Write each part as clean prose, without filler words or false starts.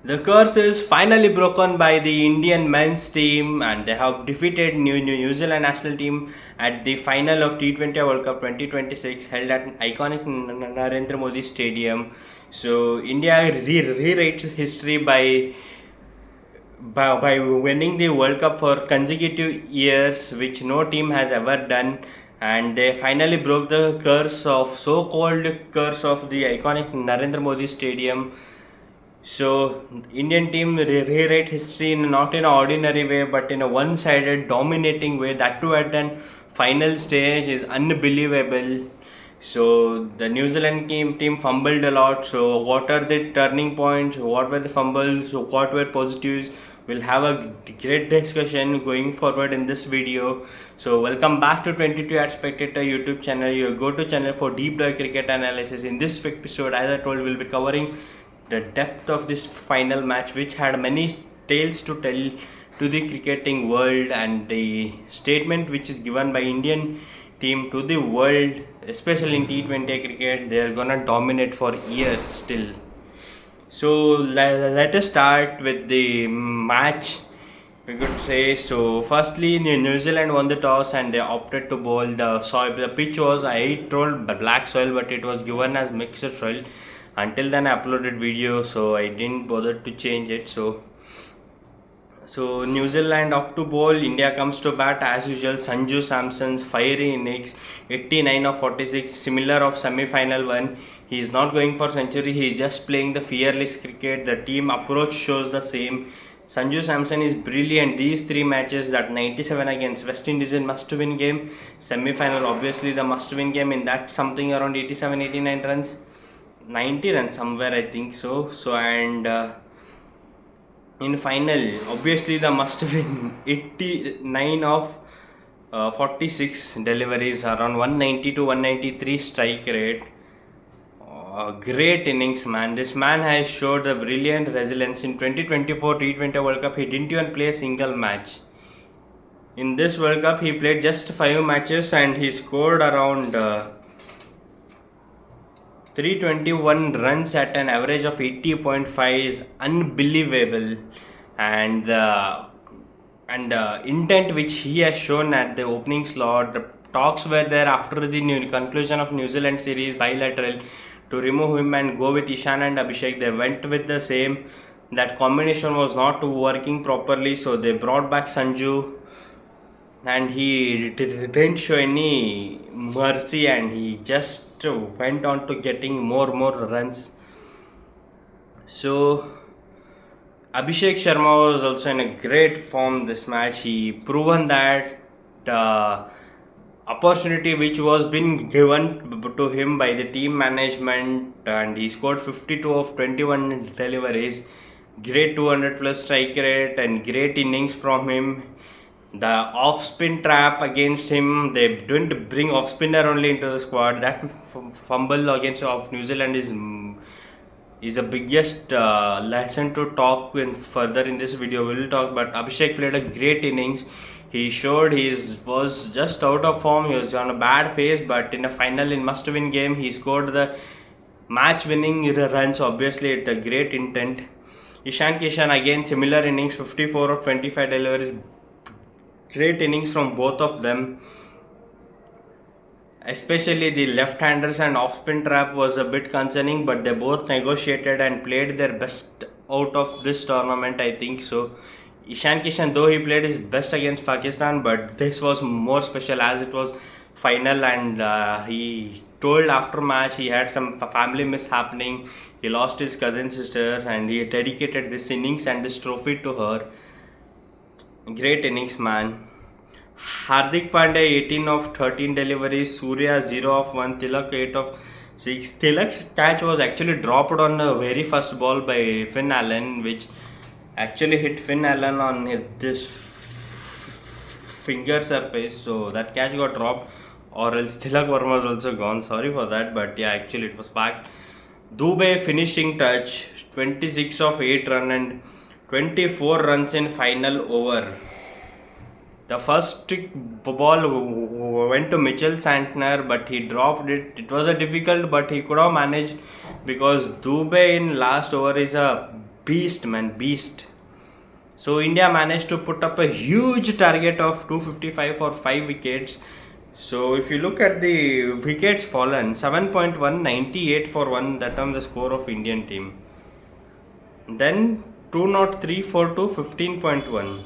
The curse is finally broken by the Indian men's team, and they have defeated New Zealand national team at the final of T20 World Cup 2026 held at iconic Narendra Modi Stadium. So India rewrites history by winning the World Cup for consecutive years, which no team has ever done, and they finally broke the so-called curse of the iconic Narendra Modi Stadium. So Indian team rewrite history not in an ordinary way, but in a one-sided, dominating way. That too at an final stage is unbelievable. So the New Zealand team fumbled a lot. So what are the turning points? What were the fumbles? What were positives? We'll have a great discussion going forward in this video. So welcome back to 22 at Spectator YouTube channel, your go-to channel for deep dive cricket analysis. In this episode, as I told, we'll be covering the depth of this final match, which had many tales to tell to the cricketing world, and the statement which is given by Indian team to the world, especially in T20 cricket. They are gonna dominate for years still. So let us start with the match, we could say. So firstly, New Zealand won the toss and they opted to bowl. The pitch was, I told, black soil, but it was given as mixed soil. Until then I uploaded video, so I didn't bother to change it. So New Zealand up to bowl, India comes to bat as usual. Sanju Samson's fiery innings, 89 of 46, similar of semi-final one. He is not going for century, he is just playing the fearless cricket. The team approach shows the same. Sanju Samson is brilliant. These three matches, that 97 against West Indies in must-win game, semi-final obviously the must-win game, in that something around 87-89 runs, 90 runs somewhere I think so and in final obviously the must win, 89 of 46 deliveries, around 190 to 193 strike rate. Great innings, man. This man has showed a brilliant resilience. In 2024 T20 World Cup he didn't even play a single match. In this World Cup he played just 5 matches and he scored around 321 runs at an average of 80.5 is unbelievable, and the intent which he has shown at the opening slot. The talks were there after the conclusion of New Zealand series bilateral to remove him and go with Ishan and Abhishek. They went with the same. That combination was not working properly, so they brought back Sanju, and he didn't show any mercy, and he just went on to getting more runs. So Abhishek Sharma was also in a great form this match. He proven that opportunity which was been given to him by the team management, and he scored 52 of 21 deliveries, great 200 plus strike rate and great innings from him. The off spin trap against him, they didn't bring off spinner only into the squad. That fumble against of New Zealand is the biggest lesson to talk in further in this video. We will talk, but Abhishek played a great innings. He showed he was just out of form. He was on a bad phase, but in a final, in must-win game, he scored the match-winning runs. Obviously, it's a great intent. Ishan Kishan again similar innings, 54 of 25 deliveries. Great innings from both of them. Especially the left-handers and off-spin trap was a bit concerning, but they both negotiated and played their best out of this tournament, I think so. Ishan Kishan, though he played his best against Pakistan, but this was more special as it was final, and he told after match he had some family mishappening. He lost his cousin sister and he dedicated this innings and this trophy to her. Great innings, man. Hardik Pandya 18 of 13 deliveries, Surya 0 of 1, Tilak 8 of 6. Tilak's catch was actually dropped on the very first ball by Finn Allen, which actually hit Finn Allen on this finger surface, so that catch got dropped, or else Tilak Verma was also gone. Sorry for that, but yeah, actually it was fact. Dubey finishing touch, 26 of 8 run and 24 runs in final over. The first ball went to Mitchell Santner, but he dropped it. It was a difficult, but he could have managed, because Dubey in last over is a beast, man, beast. So India managed to put up a huge target of 255 for 5 wickets. So if you look at the wickets fallen, 7.198 for 1, that on the score of Indian team. Then 203 for 2, 15.1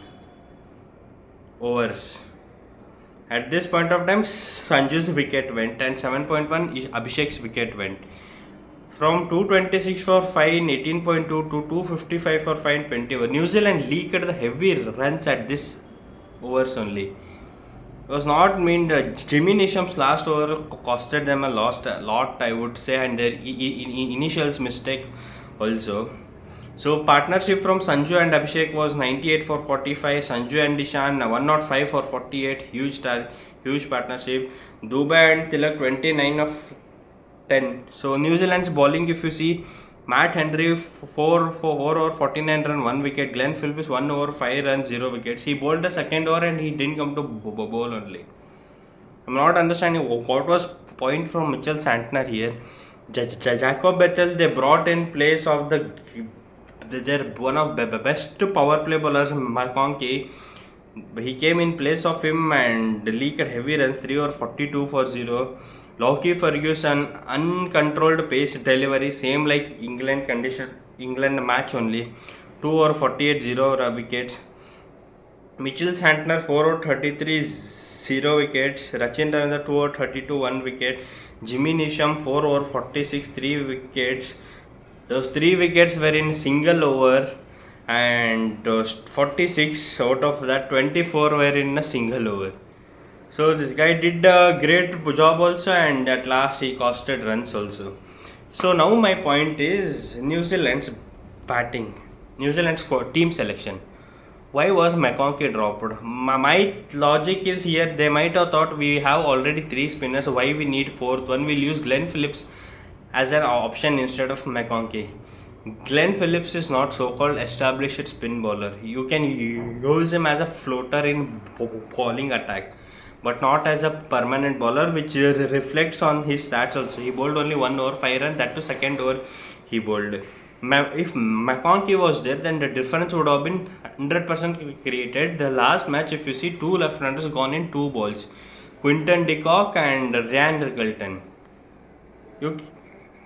overs. At this point of time, Sanju's wicket went and 7.1 Abhishek's wicket went. From 226 for 5 in 18.2 to 255 for 5 in 21. New Zealand leaked the heavy runs at this overs only. It was not mean Jimmy Neesham's last over costed them a lot, I would say, and their initials mistake also. So partnership from Sanju and Abhishek was 98 for 45. Sanju and Ishan 105 for 48. Huge partnership. Dubai and Tilak 29 of 10. So New Zealand's bowling, if you see, Matt Henry 4 over 49 run 1 wicket. Glenn Phillips 1 over 5 runs 0 wickets. He bowled the second over and he didn't come to bowl only. I'm not understanding what was point from Mitchell Santner here. Jacob Bethel they brought in place of their one of the best power play bowlers, McConkey. He came in place of him and leaked heavy runs 3 over 42 for 0. Lockie Ferguson uncontrolled pace delivery, same like England match only, 2 over 48 0 wickets. Mitchell Santner 4 over 33 0 wickets. Rachin Ravindra 2 over 32 1 wicket. Jimmy Neesham 4 over 46 3 wickets. Those 3 wickets were in single over, and 46 out of that 24 were in a single over. So this guy did a great job also, and at last he costed runs also. So now my point is New Zealand's batting, New Zealand's team selection. Why was McConkey dropped? My logic is here, they might have thought we have already 3 spinners, why we need 4th one, we'll use Glenn Phillips as an option instead of McConkey. Glenn Phillips is not so-called established spin bowler. You can use him as a floater in bowling attack, but not as a permanent bowler, which reflects on his stats also. He bowled only 1 over 5 runs, that to second over he bowled. If McConkey was there, then the difference would have been 100% created. The last match, if you see, 2 left-handers gone in 2 balls, Quinton de Kock and Ryan Riggleton. You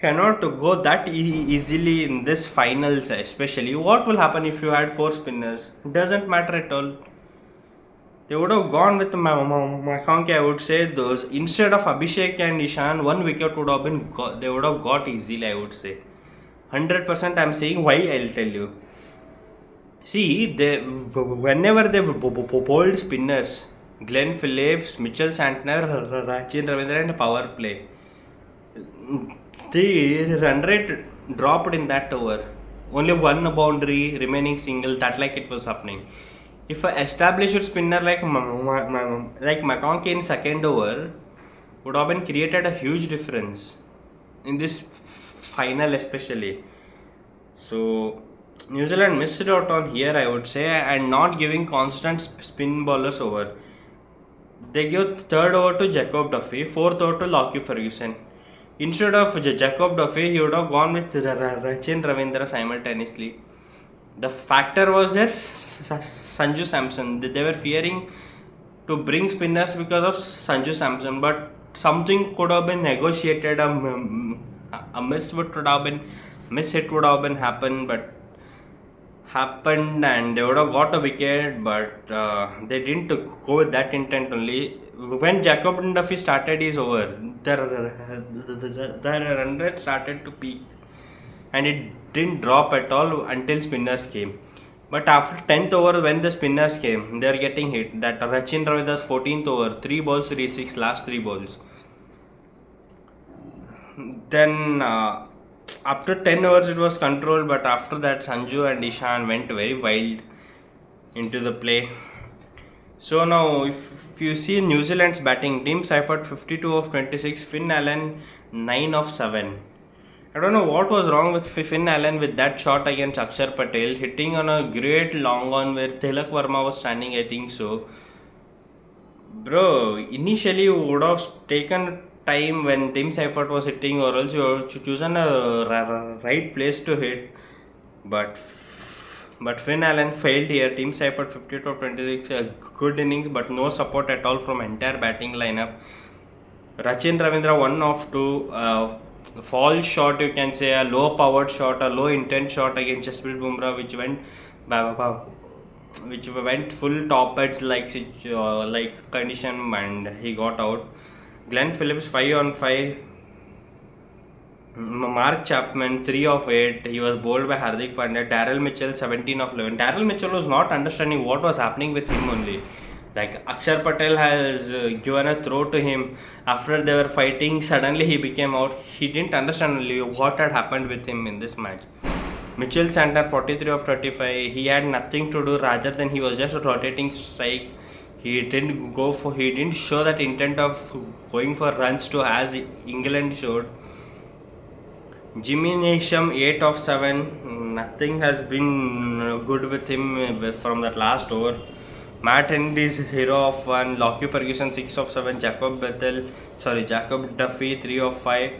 cannot go that easily in this finals, especially. What will happen if you had 4 spinners? Doesn't matter at all. They would have gone with McConkey, I would say. Those instead of Abhishek and Ishan, 1 wicket would have been they would have got easily, I would say. 100% I'm saying why, I'll tell you. See, whenever they bowled spinners, Glenn Phillips, Mitchell Santner, Rachin Ravindra and power play, the run rate dropped in that over. Only 1 boundary, remaining single, that like it was happening. If an established spinner like McConkey in second over would have been created a huge difference in this final especially. So New Zealand missed out on here, I would say, and not giving constant spin bowlers over. They gave third over to Jacob Duffy, 4th over to Lockie Ferguson. Instead of Jacob Duffy, he would have gone with Rachin Ravindra simultaneously. The factor was there, Sanju Samson. They were fearing to bring spinners because of Sanju Samson, but something could have been negotiated. A miss hit would have been happened, and they would have got a wicket, but they didn't go with that intent only. When Jacob Duffy started his over, the run rate started to peak, and it didn't drop at all until spinners came. But after 10th over, when the spinners came, they are getting hit. That Rachin Ravindra's 14th over, 3 balls, 3 6, last 3 balls. Then after 10 overs it was controlled, but after that Sanju and Ishan went very wild into the play. So now if you see New Zealand's batting, Tim Seifert 52 of 26, Finn Allen 9 of 7. I don't know what was wrong with Finn Allen with that shot against Akshar Patel, hitting on a great long on where Tilak Verma was standing, I think so. Bro, initially you would have taken time when Tim Seifert was hitting, or else you have chosen a right place to hit. But Finn Allen failed here. Team suffered 52 of 26, good innings, but no support at all from entire batting lineup. Rachin Ravindra, one of two fall shot, you can say a low powered shot, a low intent shot against Jasprit Bumrah, which went full top edge like condition, and he got out. Glenn Phillips 5 on 5. Mark Chapman 3 of 8. He was bowled by Hardik Pandya. Daryl Mitchell 17 of 11. Daryl Mitchell was not understanding what was happening with him only. Like Akshar Patel has given a throw to him after they were fighting. Suddenly he became out. He didn't understand only what had happened with him in this match. Mitchell Santer 43 of 35. He had nothing to do rather than he was just a rotating strike. He didn't show that intent of going for runs to as England showed. Jimmy Neesham 8 of 7. Nothing has been good with him from that last over. Matt Henry's 0 of 1. Lockie Ferguson 6 of 7. Jacob Duffy 3 of 5.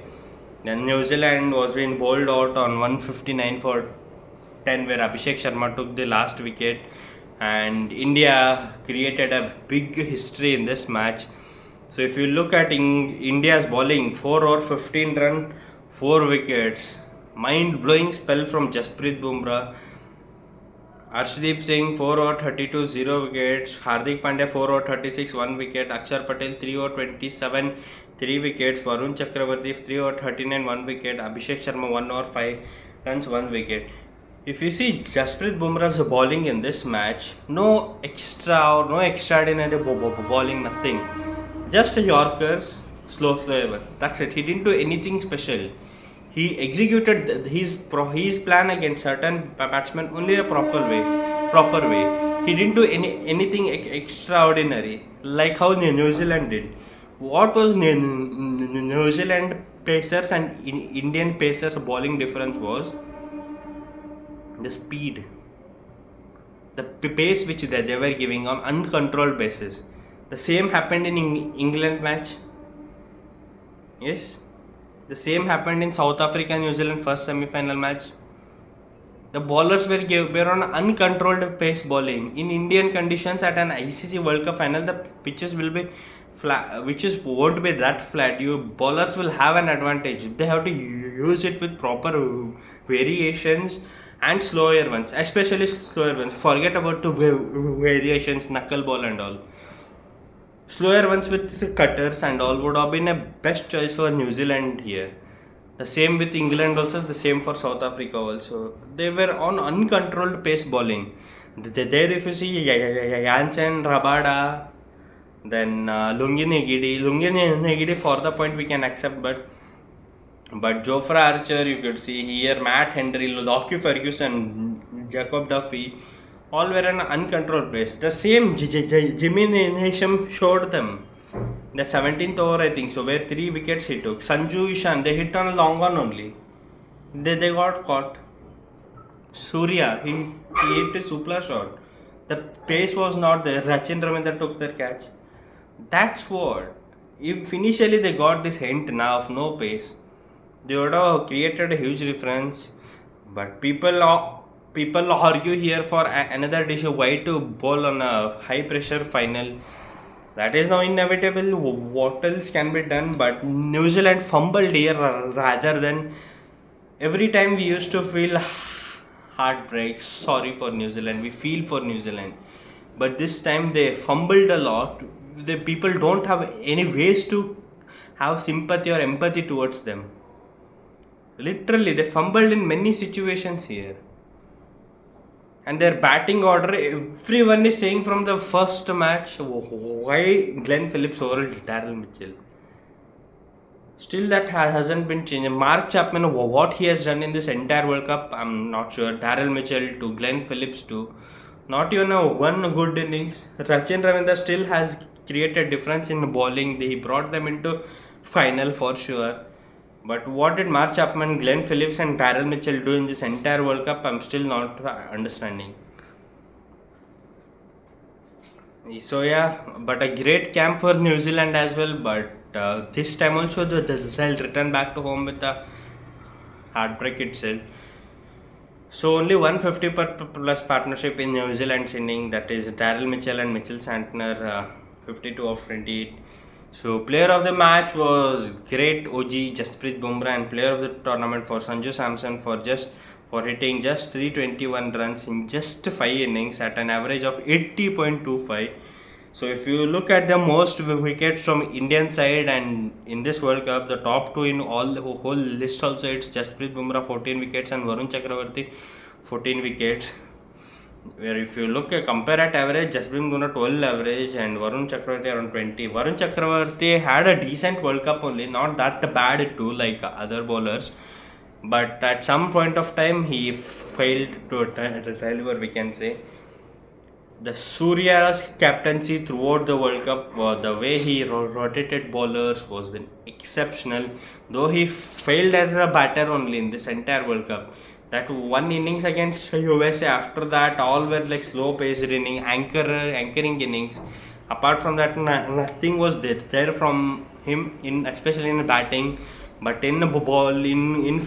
Then New Zealand was being bowled out on 159 for 10, where Abhishek Sharma took the last wicket, and India created a big history in this match. So if you look at India's bowling, 4 over 15 run, 4 wickets, mind-blowing spell from Jasprit Bumrah. Arshdeep Singh 4 over 32, 0 wickets. Hardik Pandya 4 over 36, 1 wicket. Akshar Patel 3 over 27, 3 wickets. Varun Chakravarti 3 over 39, 1 wicket. Abhishek Sharma 1 over 5 runs, 1 wicket. If you see Jasprit Bumrah's bowling in this match, no extraordinary bowling, nothing. Just Yorkers, slow ones. That's it. He didn't do anything special. He executed his plan against certain batsmen only a proper way. He didn't do anything extraordinary like how New Zealand did. What was New Zealand pacers and Indian pacers bowling difference was the speed, the pace which they were giving on uncontrolled basis. The same happened in England match. Yes. The same happened in South Africa and New Zealand first semi-final match. The bowlers were on uncontrolled pace bowling. In Indian conditions at an ICC World Cup final, the pitches will be flat, won't be that flat. You bowlers will have an advantage. They have to use it with proper variations and slower ones, especially slower ones. Forget about the variations, knuckle ball and all. Slower ones with cutters and all would have been a best choice for New Zealand here. The same with England also, the same for South Africa also. They were on uncontrolled pace bowling. There if you see Jansen, Rabada, then Lungi Negidi for the point we can accept, but Jofra Archer you could see here, Matt Henry, Lockie Ferguson, Jacob Duffy, all were in uncontrolled pace. The same Jimmy Neesham showed them. That 17th over I think so, where 3 wickets he took. Sanju Ishan, they hit on a long one only. They got caught. Surya, he hit a supla shot. The pace was not there. Rachin Ravindra took their catch. That's what. If initially they got this hint now of no pace, they would have created a huge difference. But people argue here for another issue why to bowl on a high pressure final. That is now inevitable. What else can be done? But New Zealand fumbled here rather than every time we used to feel heartbreak. Sorry for New Zealand. We feel for New Zealand. But this time they fumbled a lot. The people don't have any ways to have sympathy or empathy towards them. Literally, they fumbled in many situations here. And their batting order, everyone is saying from the first match, why Glenn Phillips over Daryl Mitchell? Still that hasn't been changed. Mark Chapman, what he has done in this entire World Cup, I'm not sure. Daryl Mitchell to Glenn Phillips to not even one good innings. Rachin Ravindra still has created difference in bowling. He brought them into final for sure. But what did Mark Chapman, Glenn Phillips and Daryl Mitchell do in this entire World Cup? I'm still not understanding. So yeah, but a great camp for New Zealand as well. But this time also they'll return back to home with a heartbreak itself. So only 150 plus partnership in New Zealand's inning, that is Darryl Mitchell and Mitchell Santner, 52 of 28. So player of the match was great OG Jasprit Bumrah, and player of the tournament for Sanju Samson for hitting just 321 runs in just 5 innings at an average of 80.25. So if you look at the most wickets from Indian side and in this World Cup, the top two in all the whole list also, it's Jasprit Bumrah 14 wickets and Varun Chakravarti 14 wickets. Where if you look at compare at average, Jasprit Bumrah 12 average and Varun Chakravarti around 20. Varun Chakravarti had a decent World Cup only, not that bad too like other bowlers, but at some point of time he failed to deliver, we can say. The Surya's captaincy throughout the World Cup, the way he rotated bowlers was been exceptional. Though he failed as a batter only in this entire World Cup. That one innings against USA, after that all were like slow paced inning, anchoring innings. Apart from that, nothing was there from him in, especially in batting, but in ball in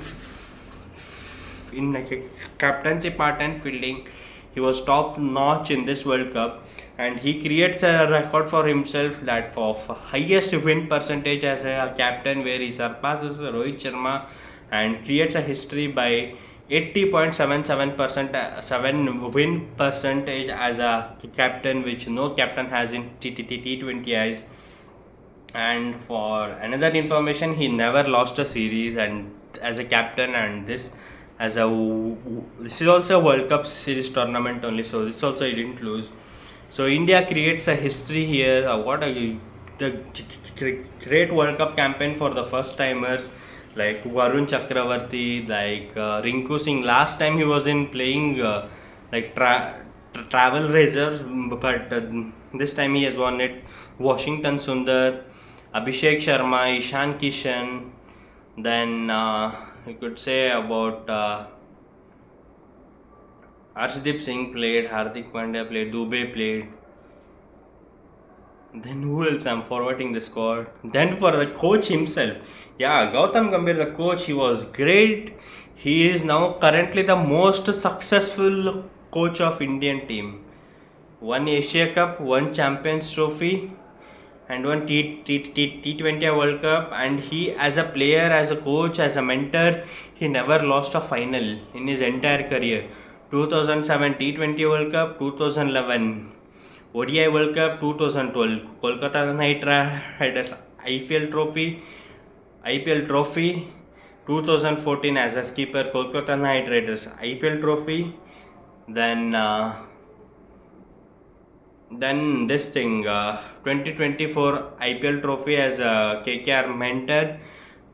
like captaincy part and fielding, he was top notch in this World Cup, and he creates a record for himself that for highest win percentage as a captain, where he surpasses Rohit Sharma and creates a history by 80.77% 7 win percentage as a captain, which no captain has in T20 eyes. And for another information, he never lost a series and as a captain, and this is also a World Cup series tournament only, so this also he didn't lose. So India creates a history here. What a the great World Cup campaign for the first timers like Varun Chakravarti, like Rinku Singh. Last time he was in playing like travel reserves, but this time he has won it. Washington Sundar, Abhishek Sharma, Ishan Kishan, then you could say about Arshdeep Singh played, Hardik Pandya played, Dubey played. Then who else? I'm forwarding the squad. Then for the coach himself, yeah, Gautam Gambhir, the coach, he was great. He is now currently the most successful coach of Indian team. One Asia Cup, one Champions Trophy, and one T20 World Cup. And he, as a player, as a coach, as a mentor, he never lost a final in his entire career. 2007 T20 World Cup, 2011 ODI World Cup, 2012 Kolkata Knight Riders IPL trophy, 2014 as a skipper Kolkata Knight Riders IPL trophy, then this thing 2024 IPL trophy as a KKR mentor,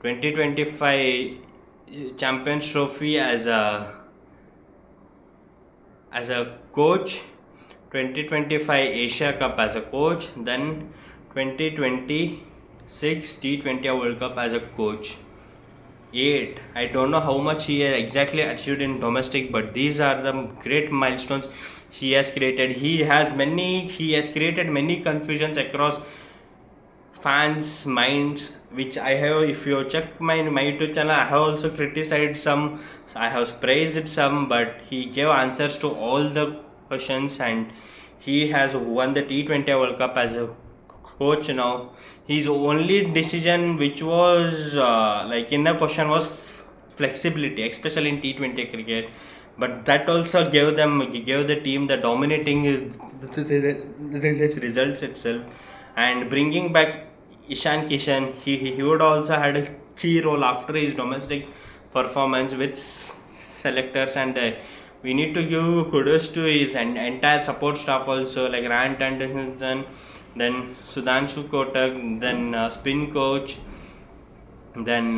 2025 Champions Trophy as a coach, 2025 Asia Cup as a coach, then 2026 T20 World Cup as a coach. 8. I don't know how much he has exactly achieved in domestic, but these are the great milestones he has created. He has created many confusions across fans' minds, which I have. If you check my YouTube channel, I have also criticized some, I have praised some, but he gave answers to all the questions, and he has won the T20 World Cup as a coach now. His only decision which was like in the question was flexibility, especially in T20 cricket, but that also gave the team the dominating results itself. And bringing back Ishan Kishan, he would also had a key role after his domestic performance with selectors, and we need to give kudos to his entire support staff also, like Rand Anderson, then Sudhanshu Kotak, then spin coach, then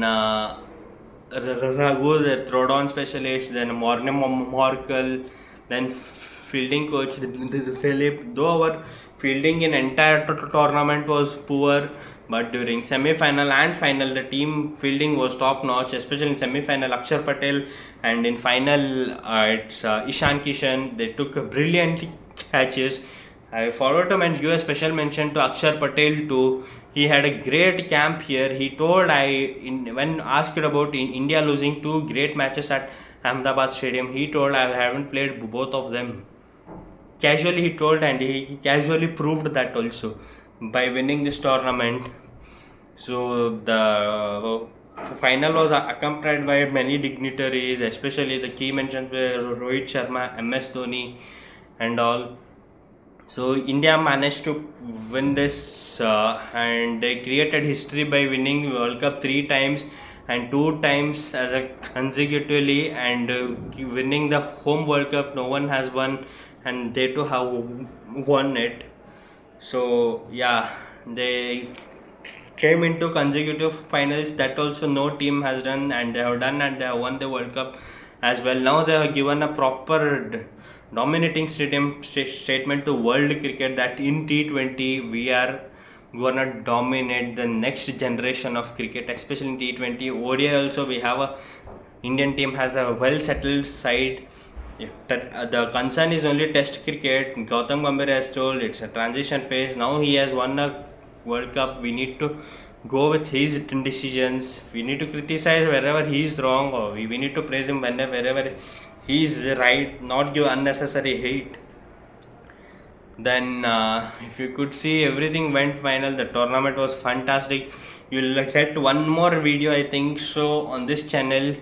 Raghu, the throwdown specialist, then Morne Morkel, then fielding coach Philip. Though our fielding in entire tournament was poor, but during semi-final and final, the team fielding was top notch, especially in semi-final Akshar Patel, and in final it's Ishan Kishan. They took brilliant catches. I forgot to give a special mention to Akshar Patel too. He had a great camp here. He told when asked about India losing two great matches at Ahmedabad Stadium. He told, I haven't played both of them. Casually he told, and he casually proved that also by winning this tournament. So the final was accompanied by many dignitaries, especially the key mentions were Rohit Sharma, MS Dhoni, and all. So India managed to win this, and they created history by winning World Cup 3 times and 2 times as a consecutively, and winning the home World Cup. No one has won, and they too have won it. So yeah, they came into consecutive finals that also no team has done, and they have done, and they have won the World Cup as well. Now they have given a proper dominating statement to world cricket that in T20 we are gonna dominate the next generation of cricket, especially in T20. ODI also we have a Indian team has a well settled side. The concern is only Test cricket. Gautam Gambhir has told it's a transition phase. Now he has won a World Cup. We need to go with his decisions. We need to criticize wherever he is wrong, or we need to praise him wherever he is right. Not give unnecessary hate. Then, if you could see, everything went final. The tournament was fantastic. You'll get one more video, I think so, on this channel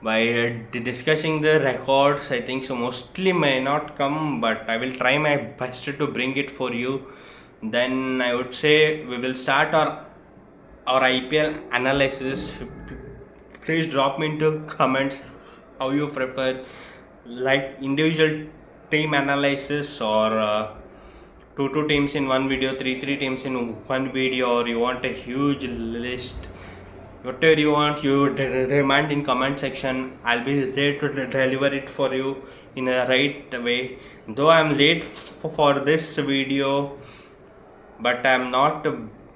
by discussing the records. I think so. Mostly may not come, but I will try my best to bring it for you. Then I would say we will start our IPL analysis. Please drop me into comments how you prefer, like individual team analysis, or two teams in one video, three teams in one video, or you want a huge list. Whatever you want, you demand in comment section. I'll be there to deliver it for you in a right way. Though I'm late for this video, but I'm not.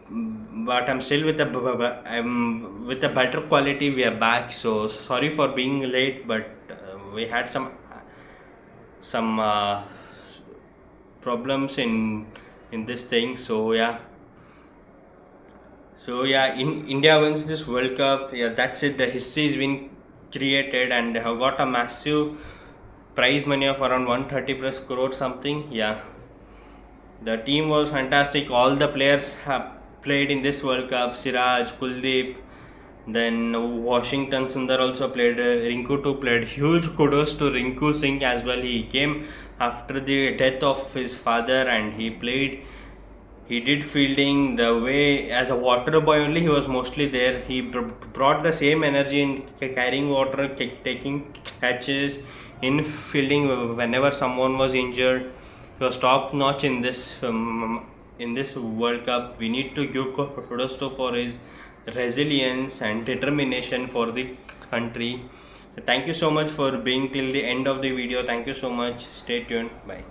But I'm still with I'm with a better quality. We are back. So sorry for being late, but we had some problems in this thing. So yeah. So yeah, in India wins this World Cup. Yeah, that's it. The history has been created, and they have got a massive prize money of around 130 plus crore something. Yeah, the team was fantastic. All the players have played in this World Cup. Siraj, Kuldeep, then Washington Sundar also played. Rinku too played. Huge kudos to Rinku Singh as well. He came after the death of his father, and he played. He did fielding the way as a water boy only. He was mostly there. He brought the same energy in carrying water, taking catches, in fielding whenever someone was injured. He was top notch in this World Cup. We need to give kudos to for his resilience and determination for the country. Thank you so much for being till the end of the video. Thank you so much. Stay tuned. Bye.